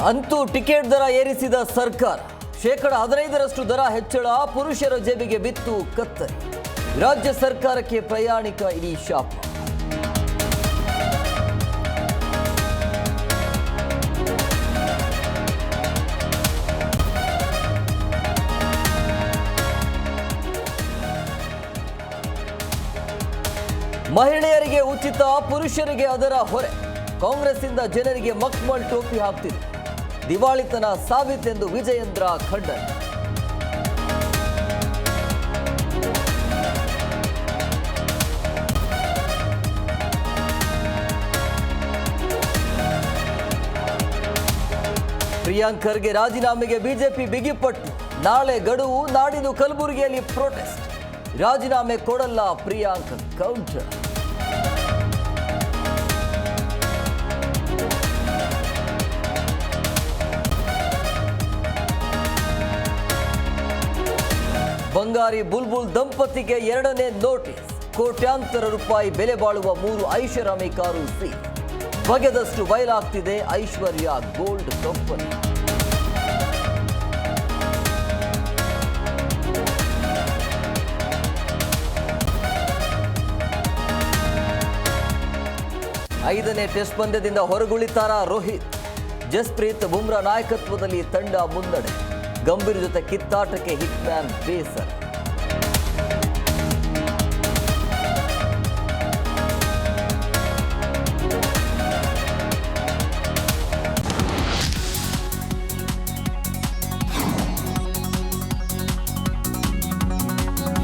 ಅಂತೂ ಟಿಕೆಟ್ ದರ ಏರಿಸಿದ ಸರ್ಕಾರ ಶೇಕಡ 15ರಷ್ಟು ದರ ಹೆಚ್ಚಳ ಪುರುಷರ ಜೇಬಿಗೆ ಬಿತ್ತು ಕತ್ತರಿ ರಾಜ್ಯ ಸರ್ಕಾರಕ್ಕೆ ಪ್ರಯಾಣಿಕ ಇಡೀ ಶಾಪ ಮಹಿಳೆಯರಿಗೆ ಉಚಿತ ಪುರುಷರಿಗೆ ಅದರ ಹೊರೆ ಕಾಂಗ್ರೆಸ್ ಇಂದ ಜನರಿಗೆ ಮಕ್ಮಲ್ ಟೋಪಿ ಹಾಕ್ತಿದೆ ದಿವಾಳಿತನ ಸಾಬೀತೆಂದು ವಿಜಯೇಂದ್ರ ಖಂಡನೆ ಪ್ರಿಯಾಂಕ್ ಖರ್ಗೆ ರಾಜೀನಾಮೆಗೆ ಬಿಜೆಪಿ ಬಿಗಿಪಟ್ಟು ನಾಳೆ ಗಡುವು ನಾಡಿದ್ದು ಕಲಬುರಗಿಯಲ್ಲಿ ಪ್ರೊಟೆಸ್ಟ್ ರಾಜೀನಾಮೆ ಕೊಡಲ್ಲ ಪ್ರಿಯಾಂಕ್ ಕೌಂಟರ್ ಬಂಗಾರಿ ಬುಲ್ಬುಲ್ ದಂಪತಿಗೆ 2ನೇ ನೋಟಿಸ್ ಕೋಟ್ಯಾಂತರ ರೂಪಾಯಿ ಬೆಲೆ ಬಾಳುವ 3 ಐಷಾರಾಮಿ ಕಾರು ಸೀಲ್ ಬಗೆದಷ್ಟು ಬಯಲಾಗ್ತಿದೆ ಐಶ್ವರ್ಯ ಗೋಲ್ಡ್ ಕಂಪನಿ ಐದನೇ ಟೆಸ್ಟ್ ಪಂದ್ಯದಿಂದ ಹೊರಗುಳಿತಾರ ರೋಹಿತ್ ಜಸ್ಪ್ರೀತ್ ಬುಮ್ರಾ ನಾಯಕತ್ವದಲ್ಲಿ ತಂಡ ಮುನ್ನಡೆ ಗಂಭೀರ್ ಜೊತೆ ಕಿತ್ತಾಟಕ್ಕೆ ಹಿಟ್ಮ್ಯಾನ್ ಬೇಸರ